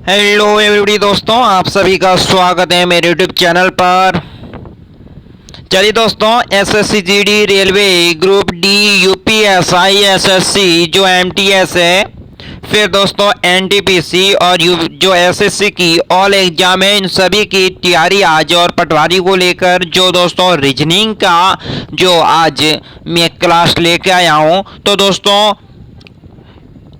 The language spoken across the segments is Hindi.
हेलो एवरीबॉडी दोस्तों, आप सभी का स्वागत है मेरे यूट्यूब चैनल पर। चलिए दोस्तों, SSC GD, railway, group D, UPSI, SSC जो एमटीएस है, फिर दोस्तों एनटीपीसी और जो एसएससी की ऑल एग्जाम है, इन सभी की तैयारी आज और पटवारी को लेकर जो दोस्तों रीजनिंग का जो आज मैं क्लास लेके आया हूँ। तो दोस्तों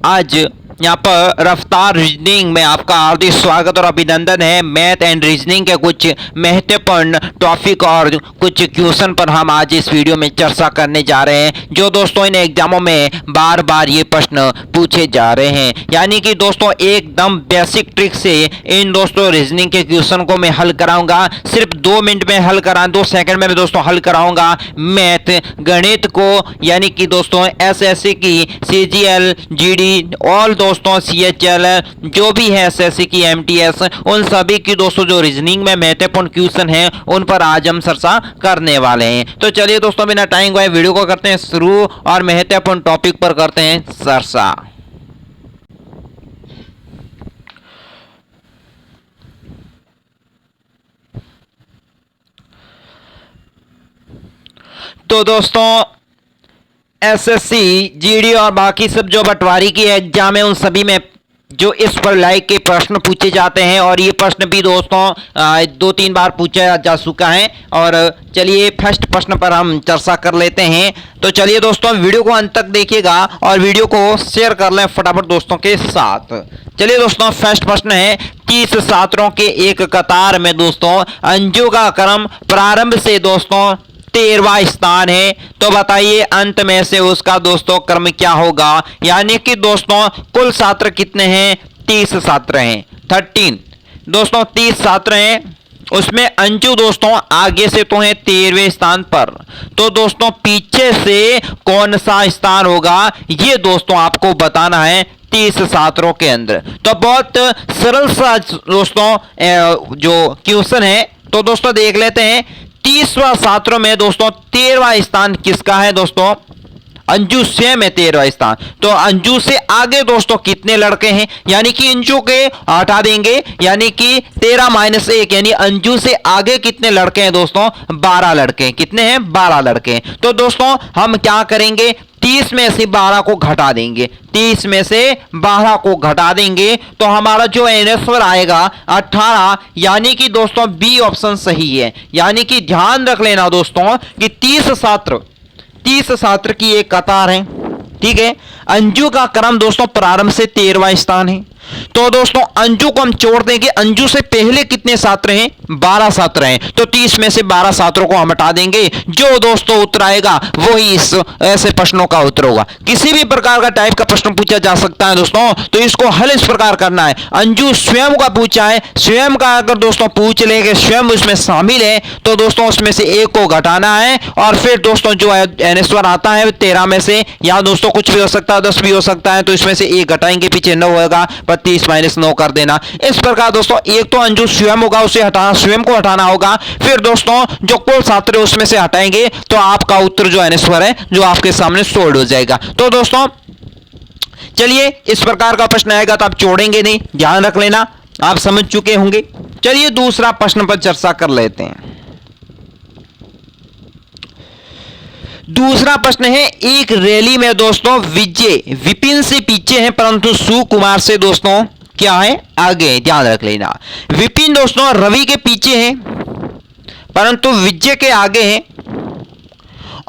आज यहाँ पर रफ्तार रीजनिंग में आपका हार्दिक स्वागत और अभिनंदन है। मैथ एंड रीजनिंग के कुछ महत्वपूर्ण टॉपिक और कुछ क्वेश्चन पर हम आज इस वीडियो में चर्चा करने जा रहे हैं, जो दोस्तों इन एग्जामों में बार बार ये प्रश्न पूछे जा रहे हैं। यानी कि दोस्तों एकदम बेसिक ट्रिक से इन दोस्तों रीजनिंग के क्वेश्चन को मैं हल कराऊंगा। सिर्फ 2 मिनट में हल करा 2 सेकंड में दोस्तों हल कराऊंगा मैथ गणित को, यानी कि दोस्तों एसएससी की सीजीएल, जीडी, ऑल दोस्तों सीएचएल जो भी है, एसएससी की एमटीएस, उन सभी की दोस्तों जो रीजनिंग में महत्वपूर्ण क्वेश्चन हैं उन पर आज हम चर्चा करने वाले हैं। तो चलिए दोस्तों बिना टाइम गवाए वीडियो को करते हैं शुरू और महत्वपूर्ण टॉपिक पर करते हैं चर्चा। तो दोस्तों एसएससी, जीडी और बाकी सब जो पटवारी की एग्जाम है, उन सभी में जो इस पर लाइक के प्रश्न पूछे जाते हैं, और ये प्रश्न भी दोस्तों 2-3 बार पूछा जा चुका है। और चलिए फर्स्ट प्रश्न पर हम चर्चा कर लेते हैं। तो चलिए दोस्तों वीडियो को अंत तक देखिएगा और वीडियो को शेयर कर लें फटाफट दोस्तों के साथ। चलिए दोस्तों फर्स्ट प्रश्न है, 30 छात्रों के एक कतार में दोस्तों अंजू का क्रम प्रारंभ से दोस्तों 13वां स्थान है, तो बताइए अंत में से उसका दोस्तों क्रम क्या होगा। यानी कि दोस्तों कुल छात्र कितने हैं? 30 छात्र हैं, 13 दोस्तों 30 छात्र हैं, उसमें अंजू दोस्तों आगे से तो है 13वें स्थान पर, तो दोस्तों पीछे से कौन सा स्थान होगा ये दोस्तों आपको बताना है 30 छात्रों के अंदर। तो बहुत सरल सा दोस्तों जो क्वेश्चन है, तो दोस्तों देख लेते हैं। 30वां छात्रों में दोस्तों 13वां स्थान किसका है? दोस्तों अंजू स्वयं है 13वां स्थान। तो अंजू से आगे दोस्तों कितने लड़के हैं? यानी कि अंजू के हटा देंगे, यानी कि 13 - 1, यानी अंजू से आगे कितने लड़के हैं दोस्तों? 12 लड़के। कितने हैं? 12 लड़के। तो दोस्तों हम क्या करेंगे? 30 में से 12 को घटा देंगे, 30 में से 12 को घटा देंगे, तो हमारा जो आंसर आएगा 18। यानी कि दोस्तों बी ऑप्शन सही है। यानी कि ध्यान रख लेना दोस्तों कि 30 छात्र की एक कतार है, ठीक है। अंजू का क्रम दोस्तों प्रारंभ से 13वां स्थान है, तो दोस्तों अंजू को हम छोड़ देंगे। अंजू से पहले कितने छात्र हैं? 12 छात्र हैं, तो 30 में से 12 छात्रों को हम हटा देंगे। जो दोस्तों उत्तर आएगा वही इस ऐसे प्रश्नों का उत्तर होगा। किसी भी प्रकार का टाइप का प्रश्न पूछा जा सकता है दोस्तों, तो इसको हल इस प्रकार करना है। अंजू स्वयं का पूछा है, स्वयं का अगर दोस्तों पूछ लेंगे, स्वयं उसमें शामिल है, तो दोस्तों उसमें से एक को घटाना है, और फिर दोस्तों जो आंसर आता है 13 में से, या दोस्तों कुछ भी हो सकता है, 10 भी हो सकता है, तो इसमें से एक घटाएंगे, पीछे 9 होगा, 30 - 9 कर देना। इस प्रकार दोस्तों एक तो अंजू स्वयं होगा, उसे हटाना, स्वयं को हटाना होगा, फिर दोस्तों जो कुल छात्र है उसमें से हटाएंगे, तो आपका उत्तर जो आंसर है जो आपके सामने सोल्ड हो जाएगा। तो दोस्तों चलिए इस प्रकार का प्रश्न आएगा तो आप छोड़ेंगे नहीं, ध्यान रख लेना, आप समझ चुके होंगे। चलिए दूसरा प्रश्न पर चर्चा कर लेते हैं। दूसरा प्रश्न है, एक रैली में दोस्तों विजय विपिन से पीछे हैं, परंतु सुकुमार से दोस्तों क्या है? आगे। ध्यान रख लेना, विपिन दोस्तों रवि के पीछे है, परंतु विजय के आगे है,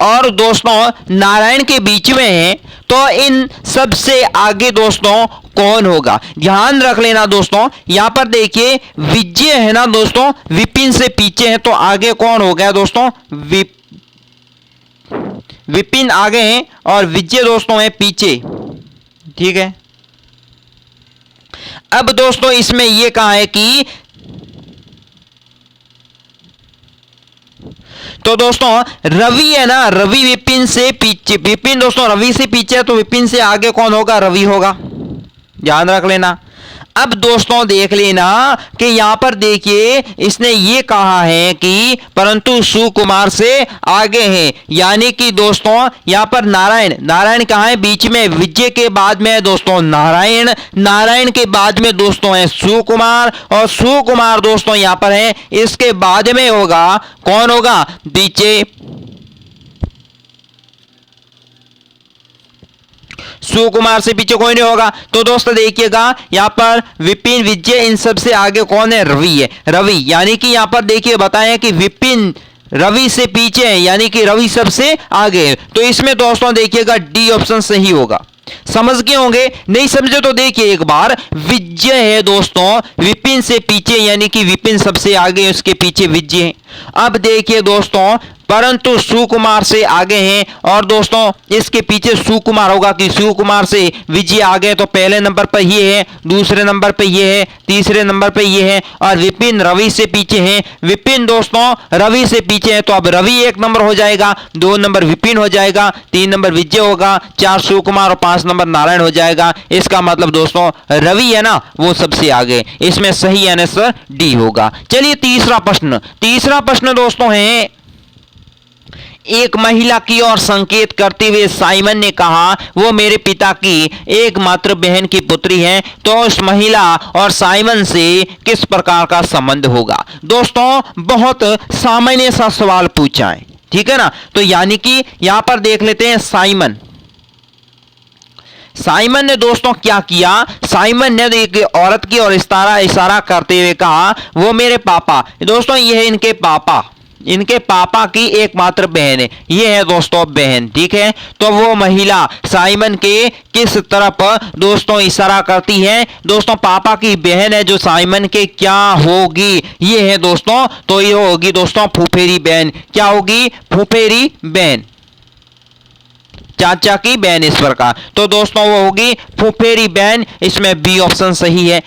और दोस्तों नारायण के बीच में है, तो इन सबसे आगे दोस्तों कौन होगा? ध्यान रख लेना दोस्तों, यहां पर देखिए विजय है ना दोस्तों, विपिन से पीछे है, तो आगे कौन हो गया दोस्तों? विपिन आगे हैं और विजय दोस्तों है पीछे, ठीक है। अब दोस्तों इसमें यह कहा है कि तो दोस्तों रवि है ना, रवि विपिन से पीछे, विपिन दोस्तों रवि से पीछे है, तो विपिन से आगे कौन होगा? रवि होगा, ध्यान रख लेना। अब दोस्तों देख लेना कि यहां पर देखिए इसने ये कहा है कि परंतु सुकुमार से आगे हैं, यानी कि दोस्तों यहां पर नारायण, नारायण कहां है, बीच में, विजय के बाद में है दोस्तों नारायण, नारायण के बाद में दोस्तों है सुकुमार, और सुकुमार दोस्तों यहां पर है, इसके बाद में होगा कौन होगा, पीछे सुकुमार से पीछे कोई नहीं होगा। तो दोस्तों देखिएगा यहां पर विपिन, विजय, इन सब से आगे कौन है, रवि है, रवि, यानी कि यहां पर देखिए बताएं कि विपिन रवि से पीछे है, यानी कि रवि सबसे आगे है। तो इसमें दोस्तों देखिएगा डी ऑप्शन सही होगा। समझ गए होंगे, नहीं समझे तो देखिए एक बार, विजय है दोस्तों विपिन से पीछे, यानी कि विपिन सबसे आगे, उसके पीछे विजय है। अब देखिए दोस्तों परंतु सुकुमार से आगे हैं, और दोस्तों इसके पीछे सुकुमार होगा कि सुकुमार से विजय आगे, तो पहले नंबर पर ये है, दूसरे नंबर पर ये है, तीसरे नंबर पर ये है, और विपिन रवि से पीछे हैं, विपिन दोस्तों रवि से पीछे है, तो अब रवि एक नंबर हो जाएगा, 2 नंबर विपिन हो जाएगा, 3 नंबर विजय होगा, 4 सुकुमार और 5 नंबर नारायण हो जाएगा। इसका मतलब दोस्तों रवि है ना वो सबसे आगे, इसमें सही आंसर डी होगा। चलिए तीसरा प्रश्न, तीसरा प्रश्न दोस्तों है, एक महिला की ओर संकेत करते हुए साइमन ने कहा वो मेरे पिता की एकमात्र बहन की पुत्री है, तो उस महिला और साइमन से किस प्रकार का संबंध होगा। दोस्तों बहुत सामान्य सा सवाल पूछा है, ठीक है ना। तो यानी कि यहां पर देख लेते हैं साइमन, साइमन ने दोस्तों क्या किया, साइमन ने एक औरत की ओर इशारा करते हुए कहा वो मेरे पापा, दोस्तों ये है इनके पापा, इनके पापा की एकमात्र बहन है, ये है दोस्तों बहन, ठीक है। तो वो महिला साइमन के किस तरफ दोस्तों इशारा करती है, दोस्तों पापा की बहन है जो साइमन के क्या होगी, ये है दोस्तों, तो ये होगी दोस्तों फूफेरी बहन, क्या होगी, फूफेरी बहन, चाचा की बहन इस प्रकार। तो दोस्तों वो होगी फूफेरी बहन, इसमें बी ऑप्शन सही है।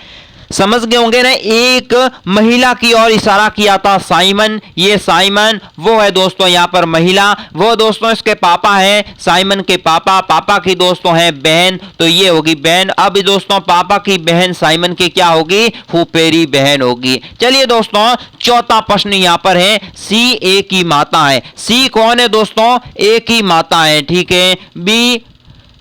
समझ गए होंगे ना, एक महिला की ओर इशारा किया था साइमन, ये साइमन वो है दोस्तों यहां पर महिला, वो दोस्तों इसके पापा है, साइमन के पापा, पापा की दोस्तों है बहन, तो ये होगी बहन। अब दोस्तों पापा की बहन साइमन की क्या होगी, फूफेरी बहन होगी। चलिए दोस्तों चौथा प्रश्न यहां पर है, सी ए की माता है, सी कौन है दोस्तों, ए की माता है, ठीक है।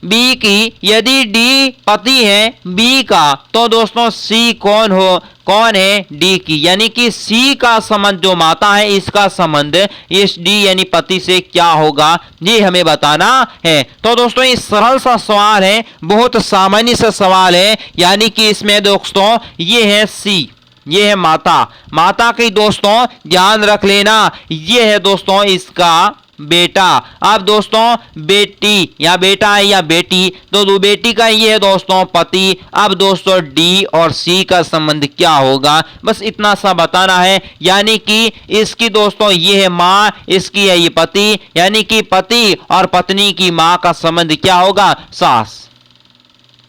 बी की, यदि डी पति है बी का, तो दोस्तों सी कौन है, डी की, यानी कि सी का संबंध जो माता है इसका संबंध इस डी यानी पति से क्या होगा, ये हमें बताना है। तो दोस्तों ये सरल सा सवाल है, बहुत सामान्य सा सवाल है, यानी कि इसमें दोस्तों ये है सी, ये है माता, माता की दोस्तों ध्यान रख लेना, ये है दोस्तों इसका बेटा। अब दोस्तों बेटी या बेटा है या बेटी, तो बेटी का ये है दोस्तों पति। अब दोस्तों डी और सी का संबंध क्या होगा, बस इतना सा बताना है, यानी कि इसकी दोस्तों ये है माँ, इसकी है ये पति, यानी कि पति और पत्नी की माँ का संबंध क्या होगा, सास,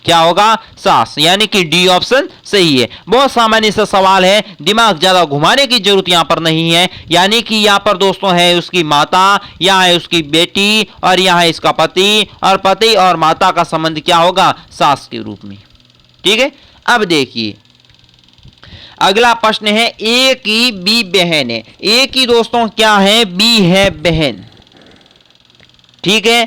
क्या होगा, सास, यानी कि डी ऑप्शन सही है। बहुत सामान्य सा सवाल है, दिमाग ज्यादा घुमाने की जरूरत यहां पर नहीं है, यानी कि यहां पर दोस्तों है उसकी माता, यहां है उसकी बेटी, और यहां है इसका पति, और पति और माता का संबंध क्या होगा, सास के रूप में, ठीक है। अब देखिए अगला प्रश्न है, ए की बी बहन है, ए की दोस्तों क्या है, बी है बहन, ठीक है।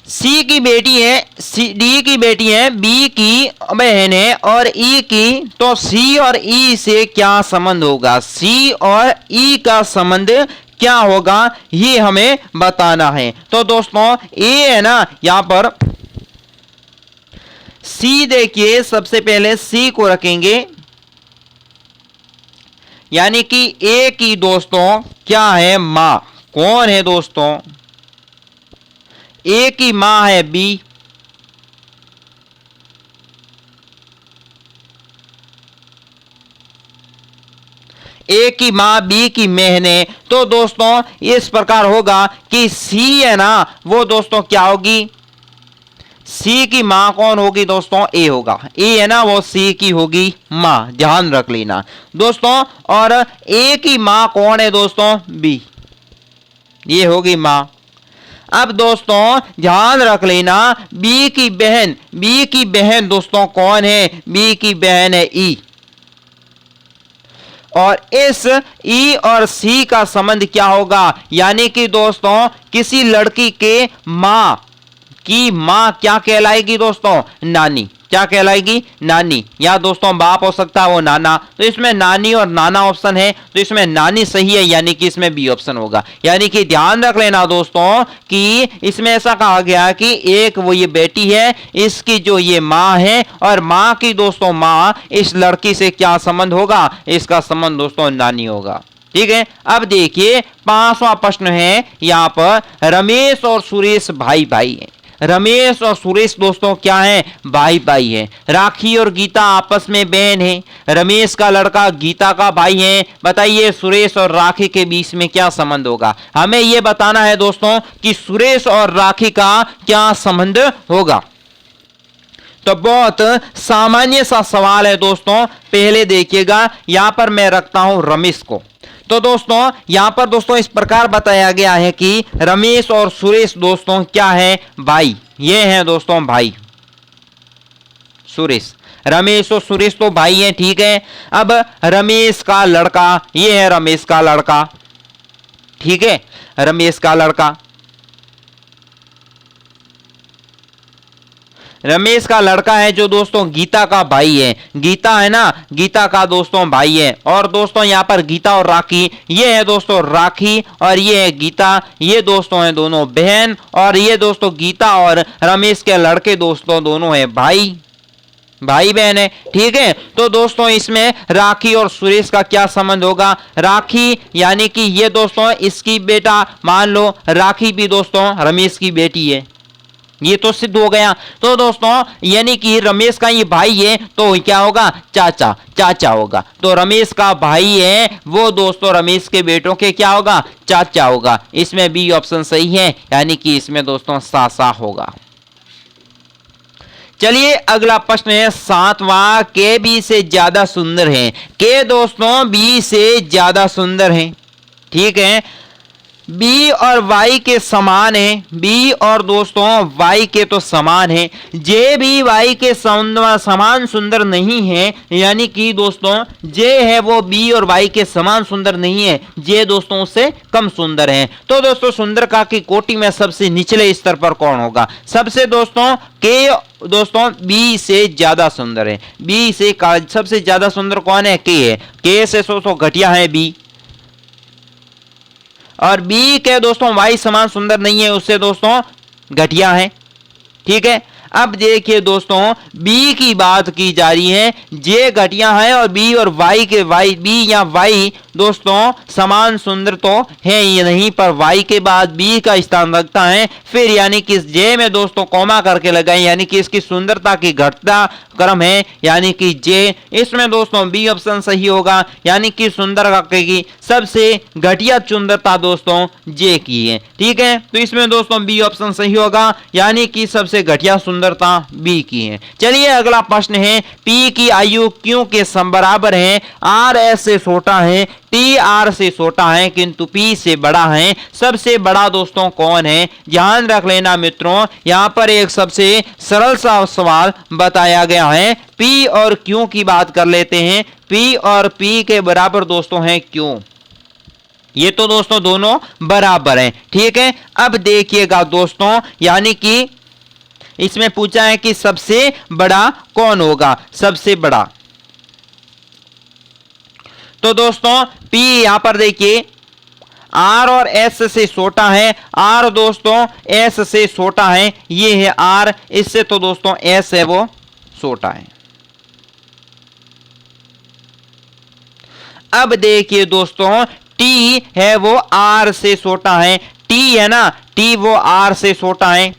सी की बेटी है, डी की बेटी है, बी की बहन है, और ई की, तो सी और ई से क्या संबंध होगा, सी और ई का संबंध क्या होगा ये हमें बताना है। तो दोस्तों ए है ना, यहां पर सी देखिए, सबसे पहले सी को रखेंगे, यानी कि ए की दोस्तों क्या है, मां, कौन है दोस्तों, ए की मां है बी, ए की मां बी की बहन है। तो दोस्तों इस प्रकार होगा कि सी है ना वो दोस्तों क्या होगी, सी की मां कौन होगी दोस्तों, ए होगा, ए है ना वो सी की होगी मां, ध्यान रख लेना दोस्तों। और ए की मां कौन है दोस्तों, बी, ये होगी मां। अब दोस्तों ध्यान रख लेना, बी की बहन दोस्तों कौन है? बी की बहन है ई। और इस ई और सी का संबंध क्या होगा? यानी कि दोस्तों किसी लड़की के मां की मां क्या कहलाएगी दोस्तों? नानी। क्या कहलाएगी? नानी। या दोस्तों बाप हो सकता है वो नाना, तो इसमें नानी और नाना ऑप्शन है, तो इसमें नानी सही है, यानी कि इसमें बी ऑप्शन होगा। यानी कि ध्यान रख लेना दोस्तों कि इसमें ऐसा कहा गया कि एक वो ये बेटी है, इसकी जो ये मां है, और मां की दोस्तों मां इस लड़की से क्या संबंध होगा? इसका संबंध दोस्तों नानी होगा। ठीक है, अब देखिए 5वां प्रश्न है यहां पर, रमेश और सुरेश भाई भाई हैं। रमेश और सुरेश दोस्तों क्या है? भाई भाई है। राखी और गीता आपस में बहन है। रमेश का लड़का गीता का भाई है। बताइए सुरेश और राखी के बीच में क्या संबंध होगा? हमें यह बताना है दोस्तों कि सुरेश और राखी का क्या संबंध होगा। तो बहुत सामान्य सा सवाल है दोस्तों। पहले देखिएगा, यहां पर मैं रखता हूं रमेश को। तो दोस्तों यहां पर दोस्तों इस प्रकार बताया गया है कि रमेश और सुरेश दोस्तों क्या है? भाई। ये हैं दोस्तों भाई सुरेश। रमेश और सुरेश तो भाई हैं, ठीक है। अब रमेश का लड़का, ये है रमेश का लड़का, ठीक है, रमेश का लड़का। रमेश का लड़का है जो दोस्तों गीता का भाई है। गीता है ना, गीता का दोस्तों भाई है। और दोस्तों यहां पर गीता और राखी, ये है दोस्तों राखी और ये है गीता, ये दोस्तों हैं दोनों बहन। और ये दोस्तों गीता और रमेश के लड़के दोस्तों दोनों है भाई बहन है, ठीक है। तो दोस्तों इसमें राखी और सुरेश का क्या संबंध होगा? राखी यानी कि ये दोस्तों इसकी बेटा, मान लो राखी भी दोस्तों रमेश की बेटी है, ये तो सिद्ध हो गया। तो दोस्तों यानी कि रमेश का ये भाई है, तो क्या होगा? चाचा होगा। तो रमेश का भाई है वो दोस्तों रमेश के बेटों के क्या होगा? चाचा होगा। इसमें बी ऑप्शन सही है, यानी कि इसमें दोस्तों सा होगा। चलिए अगला प्रश्न है 7वां, के बी से ज्यादा सुंदर है। के दोस्तों बी से ज्यादा सुंदर है, ठीक है। बी और वाई के समान है। बी और दोस्तों वाई के तो समान है। जे भी वाई के समान सुंदर नहीं है, यानी कि दोस्तों जे है वो बी और वाई के समान सुंदर नहीं है, जे दोस्तों उससे कम सुंदर है। तो दोस्तों सुंदरता की कोटि में सबसे निचले स्तर पर कौन होगा? सबसे दोस्तों के दोस्तों बी से ज्यादा सुंदर है। बी से सबसे ज्यादा सुंदर कौन है? के है। के से घटिया है बी। और बी के दोस्तों वाई समान सुंदर नहीं है, उससे दोस्तों घटिया है, ठीक है। अब देखिए दोस्तों बी की बात की जा रही है, जे घटिया है और बी और वाई के बी या वाई दोस्तों समान सुंदर तो है ये नहीं, पर वाई के बाद बी का स्थान रखता है। फिर यानी कि जे में दोस्तों कॉमा करके लगाए, यानी कि इसकी सुंदरता की घटता क्रम है, यानी कि जे। इसमें दोस्तों बी ऑप्शन सही होगा, यानी कि सुंदरता की सबसे घटिया सुंदरता दोस्तों जे की है, ठीक है। तो इसमें दोस्तों बी ऑप्शन सही होगा, यानी कि सबसे घटिया सुंदरता बी की है। चलिए अगला प्रश्न है, पी की आयु क्यू के बराबर है। आर एस से छोटा है, टी आर से छोटा है, किंतु पी से बड़ा है। सबसे बड़ा दोस्तों कौन है? ध्यान रख लेना मित्रों, यहां पर एक सबसे सरल सा सवाल बताया गया है। पी और क्यू की बात कर लेते हैं। पी और पी के बराबर दोस्तों है क्यू। ये तो दोस्तों दोनों बराबर हैं, ठीक है। अब देखिएगा दोस्तों, यानी कि इसमें पूछा है कि सबसे बड़ा कौन होगा? सबसे बड़ा तो दोस्तों P यहां पर देखिए R और S से छोटा है। R दोस्तों S से छोटा है, ये है R, इससे तो दोस्तों S है वो छोटा है। अब देखिए दोस्तों T है वो R से छोटा है। T है ना, T वो R से छोटा है,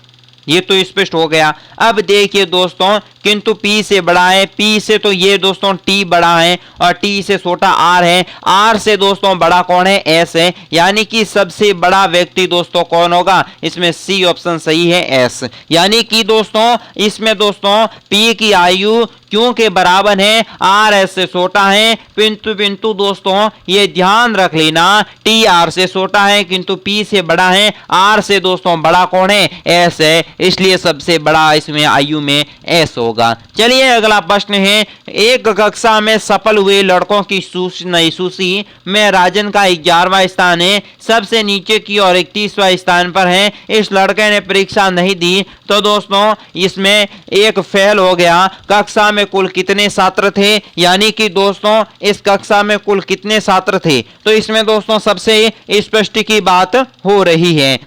ये तो स्पष्ट हो गया। अब देखिए दोस्तों, किंतु P से बड़ा है, P से तो ये दोस्तों T बड़ा है और T से छोटा R है, R से दोस्तों बड़ा कौन है, S है। यानी कि सबसे बड़ा व्यक्ति दोस्तों कौन होगा, इसमें C ऑप्शन सही है, S। यानी कि दोस्तों इसमें दोस्तों P की आयु क्यों के बराबर है, R S से छोटा है, किंतु दोस्तों ये ध्यान रख लेना T R से छोटा है किंतु P से बड़ा है, R से दोस्तों बड़ा कौन है, S है, इसलिए सबसे बड़ा इसमें आयु में S होगा। चलिए अगला प्रश्न है, एक कक्षा में सफल हुए लड़कों की सूची में राजन का 11वां स्थान है, सबसे नीचे की और 31वां स्थान पर है। इस लड़के ने परीक्षा नहीं दी तो दोस्तों इसमें एक फेल हो गया। कक्षा में कुल कितने छात्र थे, यानी कि दोस्तों इस कक्षा में कुल कितने छात्र थे, तो इसमें दोस्तों सबसे स्पष्ट की बात हो रही है।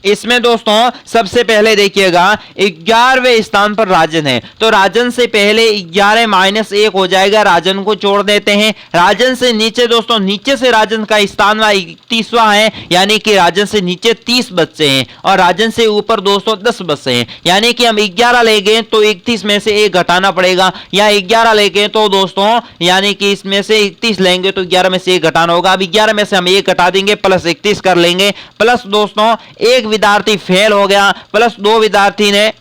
इसमें दोस्तों सबसे पहले देखिएगा 11वें स्थान पर राजन है, तो राजन से पहले 11 - 1 हो जाएगा, राजन को छोड़ देते हैं। राजन से नीचे दोस्तों, नीचे से राजन का स्थान 31वां है, यानी कि राजन से नीचे 30 बच्चे हैं और राजन से ऊपर दोस्तों 10 बच्चे हैं। यानी कि हम 11 ले गए तो 31 में से 1 घटाना पड़ेगा, या 11 ले गए तो दोस्तों यानी कि इसमें से 31 लेंगे तो 11 में से 1 घटाना होगा। अब 11 में से हम 1 घटा देंगे, प्लस 31 कर लेंगे, प्लस दोस्तों एक विद्यार्थी फेल हो गया, प्लस 2 विद्यार्थी ने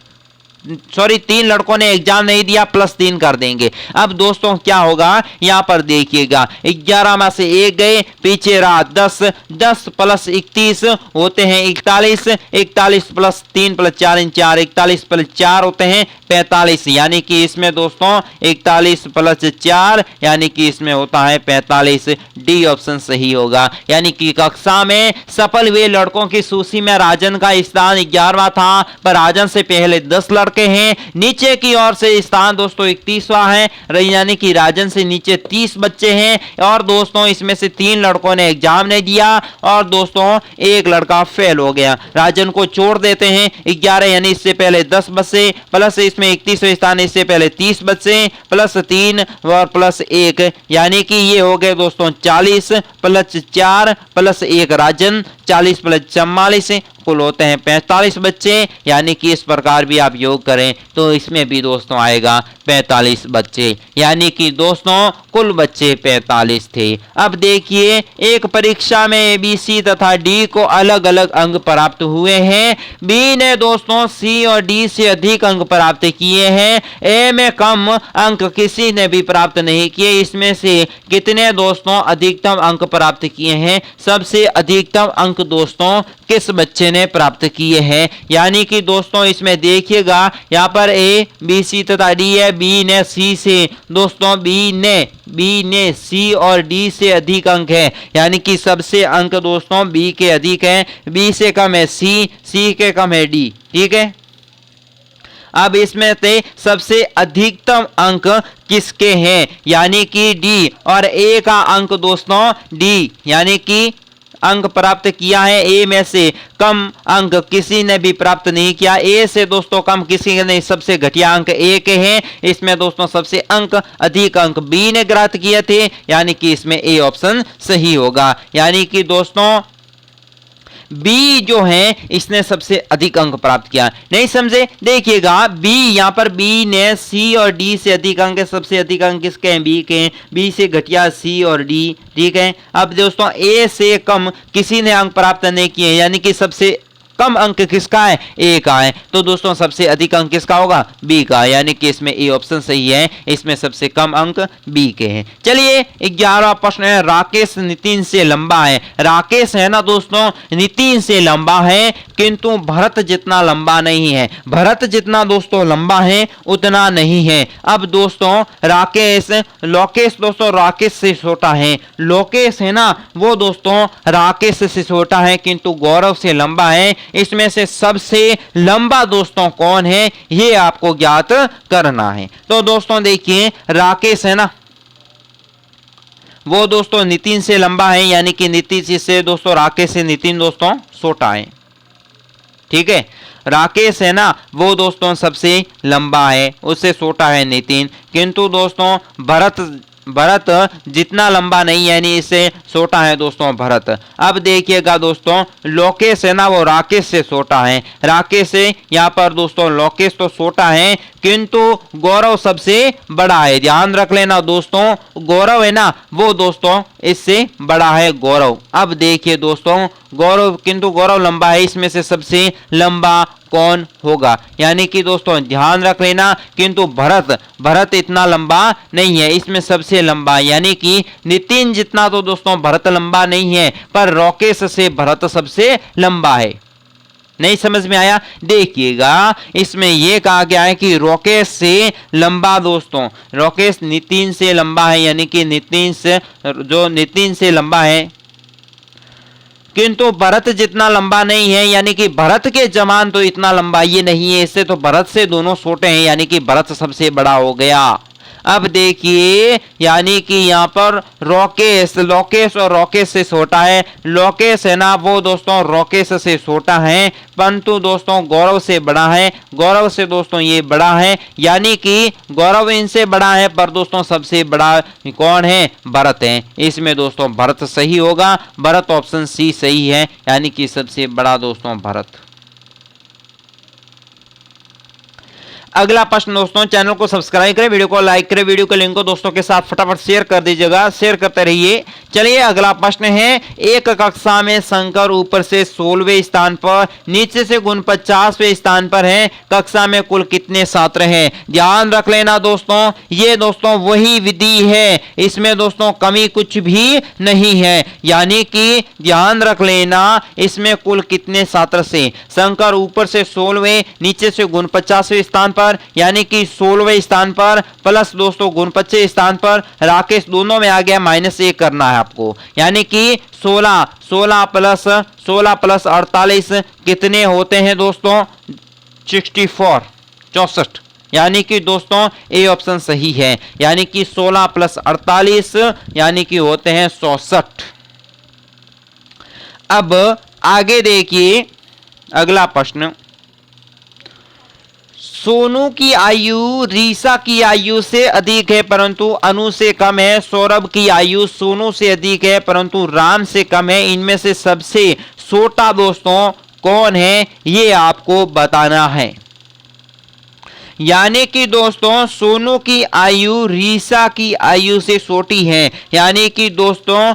3 लड़कों ने एग्जाम नहीं दिया, प्लस 3 कर देंगे। अब दोस्तों क्या होगा, यहां पर देखिएगा 11 में से 1 गए, पीछे रहा 10, 10 प्लस 31 होते हैं 41, 41 प्लस 3 प्लस 4 4, 41 प्लस 4 होते हैं 45। यानी कि इसमें दोस्तों 41 प्लस 4 यानी कि इसमें होता है 45। डी ऑप्शन सही होगा। यानी कि कक्षा में सफल हुए लड़कों की सूची में राजन का स्थान 11वां था, पर राजन से पहले 10 लड़के हैं। नीचे की ओर से स्थान दोस्तों 31वां है, यानी कि राजन से नीचे 30 बच्चे हैं और दोस्तों इसमें से 3 लड़कों ने एग्जाम नहीं दिया और दोस्तों 1 लड़का फेल हो गया। राजन को छोड़ देते हैं, 11 यानी इससे पहले 10 बच्चे, प्लस इसमें 31वें स्थान, इससे पहले 30 बच्चे, प्लस 3 और प्लस 1 यानी कि ये हो गए दोस्तों 40 प्लस 4 प्लस 1 राजन, 40 प्लस 44 कुल होते हैं 45 बच्चे। यानी कि इस प्रकार भी आप योग करें तो इसमें भी दोस्तों आएगा 45 बच्चे, यानी कि दोस्तों कुल बच्चे 45 थे। अब देखिए एक परीक्षा में ABC तथा D को अलग अलग अंक प्राप्त हुए हैं। B ने दोस्तों C और D से अधिक अंक प्राप्त किए हैं, A में कम अंक किसी ने भी प्राप्त नहीं किए। इसमें से कितने दोस्तों अधिकतम अंक प्राप्त किए हैं, सबसे अधिकतम अंक दोस्तों किस बच्चे ने प्राप्त किए हैं। यानी कि दोस्तों इसमें देखिएगा यहाँ पर A B C तथा D है, B ने C से दोस्तों B ने C और D से अधिक अंक है, यानी कि सबसे अंक दोस्तों B के अधिक हैं, B से कम है C के कम है D। ठीक है, अब इसमें से सबसे अधिकतम अंक किसके हैं, यानी कि D, और A का अंक दोस्तों D यानी कि अंक प्राप्त किया है। ए में से कम अंक किसी ने भी प्राप्त नहीं किया, ए से दोस्तों कम किसी ने, सबसे घटिया अंक ए के हैं। इसमें दोस्तों सबसे अधिक अंक बी ने प्राप्त किए थे, यानी कि इसमें ए ऑप्शन सही होगा। यानी कि दोस्तों बी जो है इसने सबसे अधिक अंक प्राप्त किया। नहीं समझे, देखिएगा बी, यहां पर बी ने सी और डी से अधिक अंक है, सबसे अधिक अंक किसके हैं, बी के हैं, बी से घटिया सी और डी। ठीक है, अब दोस्तों ए से कम किसी ने अंक प्राप्त नहीं किए, यानी कि सबसे कम अंक किसका है, ए का है, तो दोस्तों सबसे अधिक अंक किसका होगा, बी का, यानी कि इसमें ए ऑप्शन सही है, इसमें सबसे कम अंक बी के हैं। चलिए 11वां प्रश्न है, राकेश नितिन से लंबा है। राकेश है ना दोस्तों नितिन से लंबा है, किंतु भरत जितना लंबा नहीं है। भरत जितना दोस्तों लंबा है उतना नहीं है। अब दोस्तों लोकेश दोस्तों राकेश से छोटा है, लोकेश है ना वो दोस्तों राकेश से छोटा है, किंतु गौरव से लंबा है। इसमें से सबसे लंबा दोस्तों कौन है, ये आपको ज्ञात करना है। तो दोस्तों देखिए राकेश है ना वो दोस्तों नितिन से लंबा है, यानी कि नितिन से दोस्तों राकेश से नितिन दोस्तों छोटा है। ठीक है, राकेश है ना वो दोस्तों सबसे लंबा है, उससे छोटा है नितिन, किंतु दोस्तों भरत भरत जितना लंबा नहीं है, यानी इससे छोटा है दोस्तों भरत। अब देखिएगा दोस्तों, लोकेश है ना वो राकेश से छोटा है। राकेश से यहाँ पर दोस्तों लोकेश तो छोटा है, किंतु गौरव सबसे बड़ा है। ध्यान रख लेना दोस्तों, गौरव है ना वो दोस्तों इससे बड़ा है गौरव। अब देखिए दोस्तों, गौरव किंतु गौरव लंबा है, इसमें से सबसे लंबा कौन होगा? यानी कि दोस्तों ध्यान रख लेना, किंतु भरत इतना लंबा नहीं है, इसमें सबसे लंबा यानी कि नितिन जितना तो दोस्तों भरत लंबा नहीं है, पर राकेश से भरत सबसे लंबा है। नहीं समझ में आया? देखिएगा, इसमें यह कहा गया है कि राकेश से लंबा दोस्तों, राकेश नितिन से लंबा है, यानी कि नितिन से लंबा है, किंतु भरत जितना लंबा नहीं है, यानी कि भरत के जमान तो इतना लंबा ये नहीं है, इससे तो भरत से दोनों छोटे हैं, यानी कि भरत सबसे बड़ा हो गया। अब देखिए, यानी कि यहाँ पर लोकेश और राकेश से छोटा है। लोकेश है ना वो दोस्तों राकेश से छोटा है, परंतु दोस्तों गौरव से बड़ा है। गौरव से दोस्तों ये बड़ा है, यानी कि गौरव इनसे बड़ा है, पर दोस्तों सबसे बड़ा कौन है? भरत है। इसमें दोस्तों भरत सही होगा, भरत ऑप्शन सी सही है, यानी कि सबसे बड़ा दोस्तों भरत। अगला प्रश्न दोस्तों, चैनल को सब्सक्राइब करें, वीडियो को लाइक करें, वीडियो के लिंक को दोस्तों के साथ फटाफट शेयर कर दीजिएगा, शेयर करते रहिए। चलिए अगला प्रश्न है, एक कक्षा में शंकर ऊपर से 16वें स्थान पर, नीचे से गुण 50वें स्थान पर है, कक्षा में कुल कितने छात्र हैं? ध्यान रख लेना दोस्तों, ये दोस्तों वही विधि है, इसमें दोस्तों कमी कुछ भी नहीं है, यानी कि ध्यान रख लेना, इसमें कुल कितने छात्र से, शंकर ऊपर से 16वें, नीचे से गुण 50वें स्थान पर, यानी कि 16वें स्थान पर, प्लस दोस्तों गुण 25 स्थान पर, राकेश दोनों में आ गया, -1 करना है आपको, यानी कि 16 प्लस 48 कितने होते हैं दोस्तों? 64, यानी कि दोस्तों ए ऑप्शन सही है, यानी कि 16 प्लस 48 यानी कि होते हैं 64। अब आगे देखिए अगला प्रश्न, सोनू की आयु रीसा की आयु से अधिक है परंतु अनु से कम है, सौरभ की आयु सोनू से अधिक है परंतु राम से कम है, इनमें से सबसे छोटा दोस्तों कौन है? ये आपको बताना है। यानी कि दोस्तों सोनू की आयु रीसा की आयु से छोटी है, यानी कि दोस्तों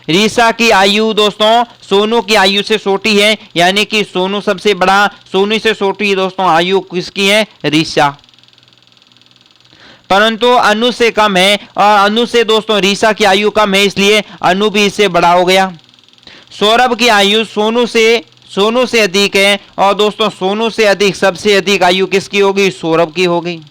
रीसा की आयु दोस्तों सोनू की आयु से छोटी है, यानी कि सोनू सबसे बड़ा, सोनू से छोटी दोस्तों आयु किसकी है? रीसा, परंतु अनु से कम है, और अनु से दोस्तों रीसा की आयु कम है, इसलिए अनु भी इससे बड़ा हो गया। सौरभ की आयु सोनू से अधिक है, और दोस्तों सोनू से अधिक, सबसे अधिक आयु किसकी होगी? सौरभ की होगी।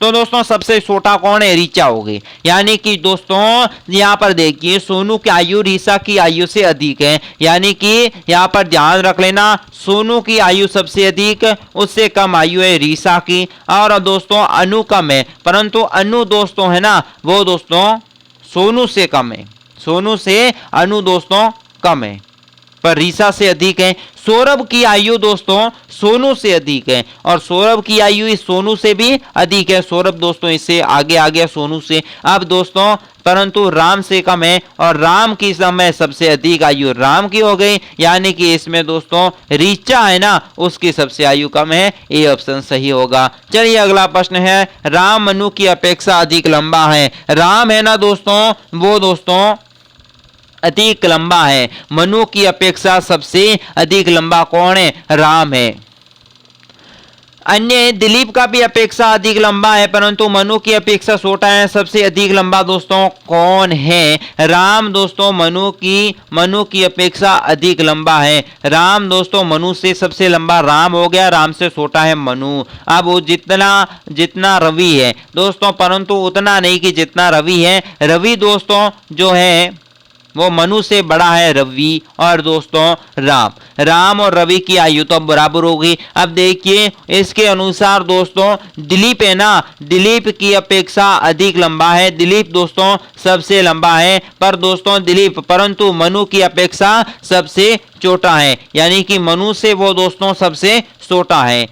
तो दोस्तों सबसे छोटा कौन है? रीचा होगी, यानी कि दोस्तों यहां पर देखिए सोनू की आयु रीसा की आयु से अधिक है, यानी कि यहां पर ध्यान रख लेना, सोनू की आयु सबसे अधिक, उससे कम आयु है रीसा की, और दोस्तों अनु कम है, परंतु अनु दोस्तों है ना वो दोस्तों सोनू से कम है, सोनू से अनु दोस्तों कम है, पर रीसा से अधिक है। सौरभ की आयु दोस्तों सोनू से अधिक है, और सौरभ की आयु इस सोनू से भी अधिक है, सौरभ दोस्तों इससे आगे आ गया सोनू से। अब दोस्तों परंतु राम से कम है, और राम की समय सबसे अधिक आयु राम की हो गई, यानी कि इसमें दोस्तों रीचा है ना उसकी सबसे आयु कम है, ये ऑप्शन सही होगा। चलिए अगला प्रश्न है, राम मनु की अपेक्षा अधिक लंबा है। राम है ना दोस्तों वो दोस्तों अधिक लंबा है, मनु की अपेक्षा सबसे अधिक लंबा कौन है? राम है। अन्य दिलीप का भी अपेक्षा अधिक लंबा है, परंतु मनु की अपेक्षा छोटा है, सबसे अधिक लंबा दोस्तों कौन है? राम दोस्तों मनु की अपेक्षा अधिक लंबा है। राम दोस्तों मनु से सबसे लंबा राम हो गया, राम से छोटा है मनु। अब वो जितना रवि है दोस्तों, परंतु उतना नहीं कि जितना रवि है, रवि दोस्तों जो है वो मनु से बड़ा है रवि, और दोस्तों राम और रवि की आयु तो बराबर होगी। अब देखिए इसके अनुसार दोस्तों दिलीप है ना, दिलीप की अपेक्षा अधिक लंबा है, दिलीप दोस्तों सबसे लंबा है, पर दोस्तों दिलीप परंतु मनु की अपेक्षा सबसे छोटा है, यानी कि मनु से वो दोस्तों सबसे छोटा है।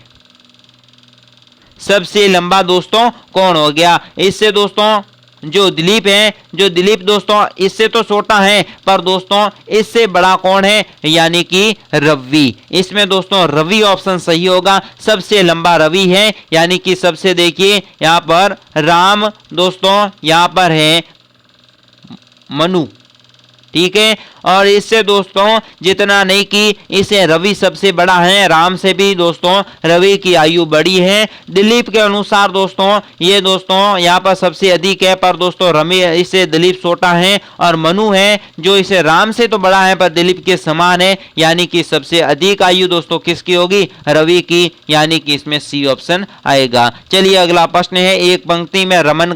सबसे लंबा दोस्तों कौन हो गया। इससे दोस्तों जो दिलीप है, जो दिलीप दोस्तों इससे तो छोटा है, पर दोस्तों इससे बड़ा कौन है, यानी कि रवि। इसमें दोस्तों रवि ऑप्शन सही होगा। सबसे लंबा रवि है, यानी कि सबसे देखिए यहां पर राम दोस्तों, यहां पर है मनु, ठीक है। और इससे दोस्तों जितना नहीं कि इसे रवि सबसे बड़ा है, राम से भी दोस्तों रवि की आयु बड़ी है। दिलीप के अनुसार दोस्तों ये दोस्तों यहाँ पर सबसे अधिक है, पर दोस्तों रवि इससे दिलीप छोटा है। और मनु है जो इसे राम से तो बड़ा है पर दिलीप के समान है, यानी कि सबसे अधिक आयु दोस्तों किसकी होगी, रवि की, यानी कि इसमें सी ऑप्शन आएगा। चलिए अगला प्रश्न है, एक पंक्ति में रमन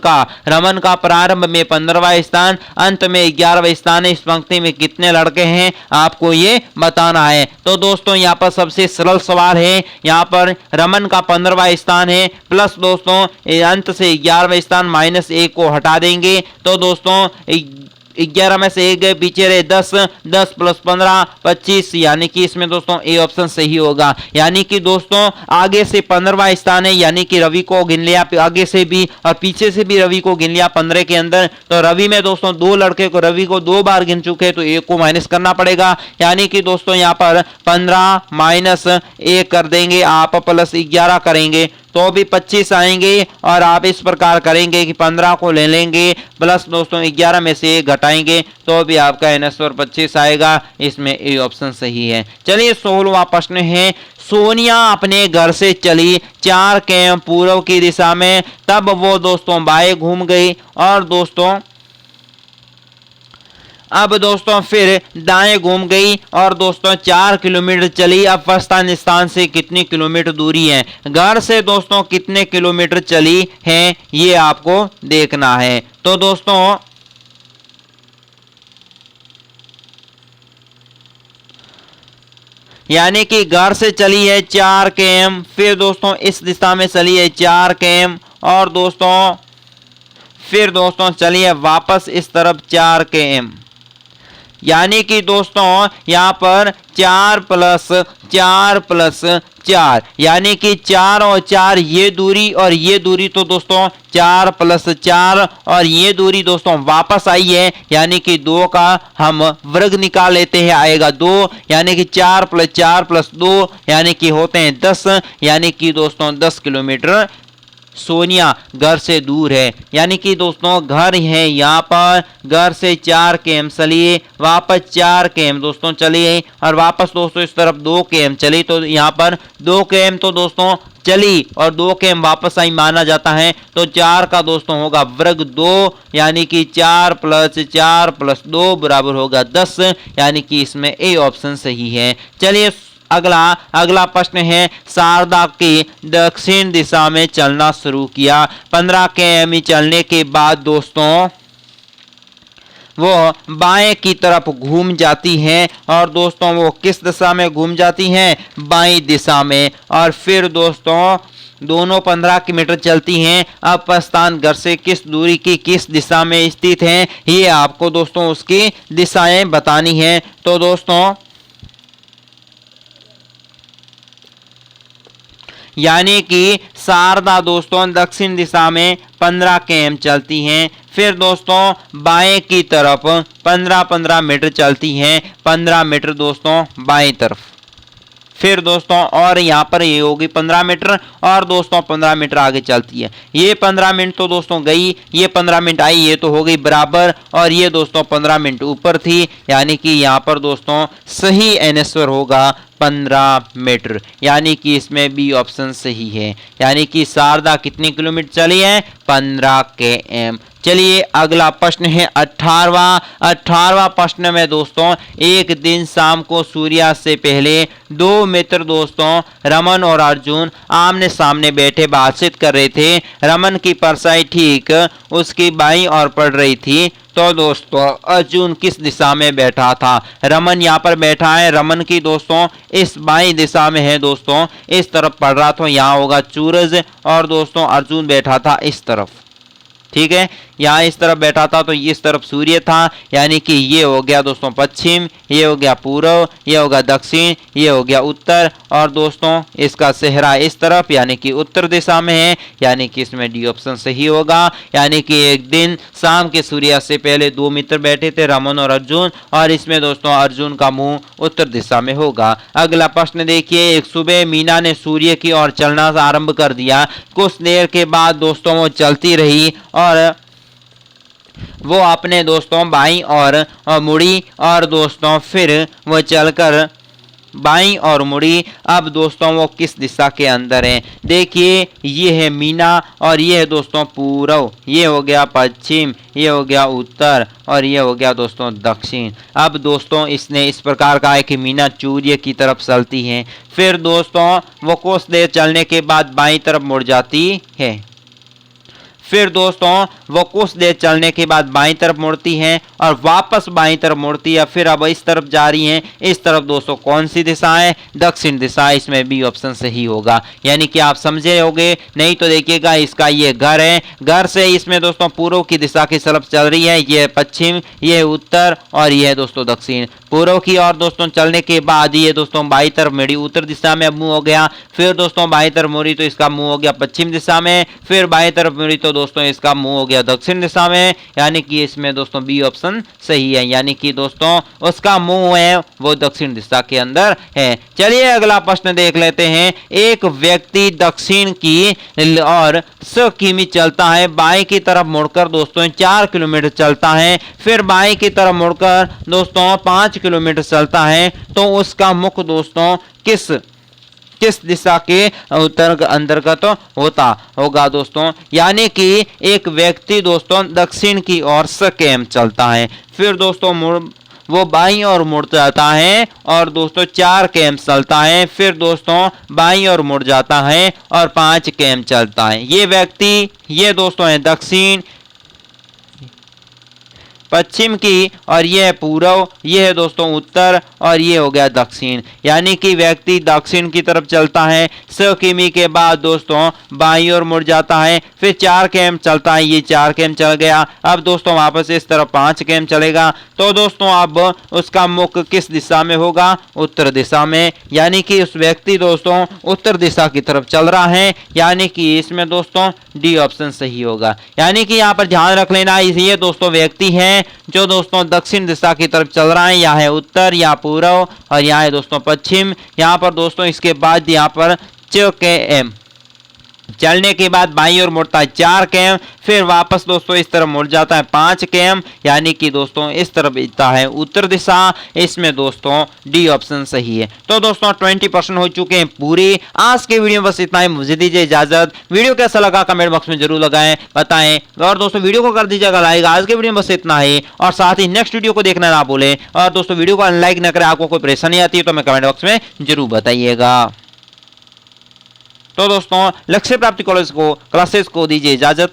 का प्रारंभ में 15वां स्थान, अंत में 11वां स्थान है। इस पंक्ति में कितने लड़के हैं आपको ये बताना है। तो दोस्तों यहाँ पर सबसे सरल सवाल है, यहाँ पर रमन का 15वां स्थान है, प्लस दोस्तों अंत से 11वां स्थान माइनस 1 को हटा देंगे, तो दोस्तों 11 में से 1 गए, पीछे रहे 10, 10 प्लस 15 25, यानी कि इसमें दोस्तों ए ऑप्शन सही होगा। यानी कि दोस्तों आगे से 15वां स्थान है, यानी कि रवि को गिन लिया आगे से भी और पीछे से भी रवि को गिन लिया 15 के अंदर। तो रवि में दोस्तों 2 लड़के को रवि को 2 बार गिन चुके हैं, तो 1 को माइनस करना पड़ेगा। यानी कि दोस्तों यहाँ पर 15 माइनस 1 कर देंगे आप, प्लस 11 करेंगे तो भी 25 आएंगे। और आप इस प्रकार करेंगे कि 15 को ले लेंगे, प्लस दोस्तों 11 में से 1 घटाएंगे तो भी आपका आंसर 25 आएगा। इसमें ए ऑप्शन सही है। चलिए 16वां प्रश्न है, सोनिया अपने घर से चली 4 किमी पूर्व की दिशा में, तब वो दोस्तों बाएं घूम गई और दोस्तों अब दोस्तों फिर दाएं घूम गई और दोस्तों 4 किलोमीटर चली। अब प्रस्थान स्थान से कितनी किलोमीटर दूरी है, घर से दोस्तों कितने किलोमीटर चली है ये आपको देखना है। तो दोस्तों यानी कि घर से चली है 4 किमी, फिर दोस्तों इस दिशा में चली है 4 किमी और दोस्तों फिर दोस्तों चली है वापस इस तरफ 4 किमी, यानी कि दोस्तों यहाँ पर 4 प्लस 4 यानी कि 4 और 4 ये दूरी और ये दूरी, तो दोस्तों 4 प्लस 4 और ये दूरी दोस्तों वापस आई है, यानी कि 2 का हम वर्ग निकाल लेते हैं, आएगा 2, यानी कि 4 प्लस 2 यानी कि होते हैं 10, यानी कि दोस्तों 10 किलोमीटर सोनिया घर से दूर है। यानी कि दोस्तों घर है यहाँ पर, घर से 4 किमी चलिए, वापस 4 किमी दोस्तों चलिए और वापस दोस्तों इस तरफ 2 किमी चली, तो यहाँ पर 2 किमी तो दोस्तों चली और 2 किमी वापस आई माना जाता है, तो 4 का दोस्तों होगा वर्ग 2, यानी कि 4 प्लस 2 बराबर होगा 10, यानी कि इसमें ए ऑप्शन सही है। चलिए अगला प्रश्न है, शारदा के दक्षिण दिशा में चलना शुरू किया। 15 किमी चलने के बाद दोस्तों वो बाएं की तरफ घूम जाती हैं और दोस्तों वो किस दिशा में घूम जाती हैं, बाएं दिशा में। और फिर दोस्तों दोनों 15 किलोमीटर चलती हैं। अब प्रस्थान घर से किस दूरी की किस दिशा में स्थित है, ये आपको दोस्तों उसकी दिशाएं बतानी है। तो दोस्तों यानी कि शारदा दोस्तों दक्षिण दिशा में 15 किमी चलती हैं, फिर दोस्तों बाएं की तरफ 15 मीटर चलती हैं, 15 मीटर दोस्तों बाएं तरफ, फिर दोस्तों और यहाँ पर ये होगी 15 मीटर और दोस्तों 15 मीटर आगे चलती है। ये 15 मिनट तो दोस्तों गई, ये 15 मिनट आई, ये तो हो गई बराबर और ये दोस्तों 15 मिनट ऊपर थी, यानी कि यहाँ पर दोस्तों सही आंसर होगा 15 मीटर, यानी कि इसमें बी ऑप्शन सही है। यानी कि शारदा कितनी किलोमीटर चली है, 15 किमी। चलिए अगला प्रश्न है 18वां प्रश्न में दोस्तों, एक दिन शाम को सूर्यास्त से पहले 2 मित्र दोस्तों रमन और अर्जुन आमने सामने बैठे बातचीत कर रहे थे। रमन की परछाई ठीक उसकी बाईं ओर पड़ रही थी, तो दोस्तों अर्जुन किस दिशा में बैठा था। रमन यहाँ पर बैठा है, रमन की दोस्तों इस बाईं दिशा में है दोस्तों, इस तरफ पड़ रहा था, यहाँ होगा सूरज और दोस्तों अर्जुन बैठा था इस तरफ, ठीक है। यहाँ इस तरफ बैठा था तो इस तरफ सूर्य था, यानी कि ये हो गया दोस्तों पश्चिम, ये हो गया पूर्व, ये हो गया दक्षिण, ये हो गया उत्तर, और दोस्तों इसका सेहरा इस तरफ यानी कि उत्तर दिशा में है, यानी कि इसमें डी ऑप्शन सही होगा। यानी कि एक दिन शाम के सूर्यास्त से पहले दो मित्र बैठे थे, रमन और अर्जुन, और इसमें दोस्तों अर्जुन का मुंह उत्तर दिशा में होगा। अगला प्रश्न देखिए, एक सुबह मीना ने सूर्य की ओर चलना आरंभ कर दिया। कुछ देर के बाद दोस्तों वो चलती रही और वो अपने दोस्तों बाईं और मुड़ी, और दोस्तों फिर वो चलकर बाईं और मुड़ी। अब दोस्तों वो किस दिशा के अंदर है? देखिए ये है मीना और ये है दोस्तों पूर्व, ये हो गया पश्चिम, ये हो गया उत्तर, और ये हो गया दोस्तों दक्षिण। अब दोस्तों इसने इस प्रकार कहा है कि मीना सूर्य की तरफ चलती है, फिर दोस्तों वो कुछ देर चलने के बाद बाईं तरफ मुड़ जाती है। फिर दोस्तों वो कुछ देर चलने के बाद बाईं तरफ मुड़ती हैं और वापस बाईं तरफ मुड़ती है, फिर अब इस तरफ जा रही हैं। इस तरफ दोस्तों कौन सी दिशा है? दक्षिण दिशा। इसमें बी ऑप्शन सही होगा, यानी कि आप समझे होंगे। नहीं तो देखिएगा इसका ये घर है, घर से इसमें दोस्तों पूर्व की दिशा की तरफ चल रही है, ये पश्चिम, ये उत्तर, और ये दोस्तों दक्षिण। पूर्व की ओर दोस्तों चलने के बाद ये दोस्तों बाईं तरफ मुड़ी, उत्तर दिशा में मुंह हो गया, फिर दोस्तों बाईं तरफ मुड़ी तो इसका मुंह हो गया पश्चिम दिशा में, फिर बाईं तरफ मुड़ी तो दोस्तों इसका मुंह हो गया दक्षिण दिशा में, यानी कि इसमें दोस्तों बी ऑप्शन सही है, यानी कि दोस्तों उसका मुंह है वो दक्षिण दिशा के अंदर है। चलिए अगला प्रश्न देख लेते हैं। एक व्यक्ति दक्षिण की और 100 किमी चलता है, बाएं की तरफ मुड़कर दोस्तों 4 किलोमीटर चलता है, फिर बाएं की तरफ मुड़कर दोस्तों 5 किलोमीटर चलता है, तो उसका मुख दोस्तों किस दिशा के उत्तर अंतर्गत होगा दोस्तों? यानी कि एक व्यक्ति दोस्तों दक्षिण की ओर 100 किमी चलता है, फिर दोस्तों वो बाईं ओर मुड़ जाता है और दोस्तों 4 किमी चलता है, फिर दोस्तों बाईं ओर मुड़ जाता है और 5 किमी चलता है। ये व्यक्ति ये दोस्तों है दक्षिण, पश्चिम की, और ये है पूर्व, ये है दोस्तों उत्तर, और ये हो गया दक्षिण। यानी कि व्यक्ति दक्षिण की तरफ चलता है, 100 किमी के बाद दोस्तों बाईं ओर मुड़ जाता है, फिर 4 किमी चलता है, ये 4 किमी चल गया, अब दोस्तों वापस इस तरफ 5 किमी चलेगा, तो दोस्तों अब उसका मुख किस दिशा में होगा? उत्तर दिशा में। यानी कि उस व्यक्ति दोस्तों उत्तर दिशा की तरफ चल रहा है, यानी कि इसमें दोस्तों डी ऑप्शन सही होगा। यानी कि यहाँ पर ध्यान रख लेना, ये दोस्तों व्यक्ति है जो दोस्तों दक्षिण दिशा की तरफ चल रहा है, यहाँ है उत्तर, यहाँ पूर्व, और यहाँ है दोस्तों पश्चिम। यहाँ पर दोस्तों इसके बाद यहाँ पर 6 किमी चलने के बाद बाईं ओर मुड़ता है 4 किमी, फिर वापस दोस्तों इस तरफ मुड़ जाता है 5 किमी, यानी कि दोस्तों इस तरफ जाता है उत्तर दिशा। इसमें दोस्तों डी ऑप्शन सही है। तो दोस्तों 20% हो चुके हैं पूरी। आज के वीडियो में बस इतना ही, मुझे दीजिए इजाजत। वीडियो कैसा लगा कमेंट बॉक्स में जरूर लगाएं, बताएं, और दोस्तों वीडियो को कर दीजिएगा लाइक। आज के वीडियो में बस इतना ही, और साथ ही नेक्स्ट वीडियो को देखना ना भूलें, और दोस्तों वीडियो को अनलाइक न करें। आपको कोई परेशानी आती है तो हमें कमेंट बॉक्स में जरूर बताइएगा। तो दोस्तों लक्ष्य प्राप्ति कॉलेज को क्लासेस को दीजिए इजाजत।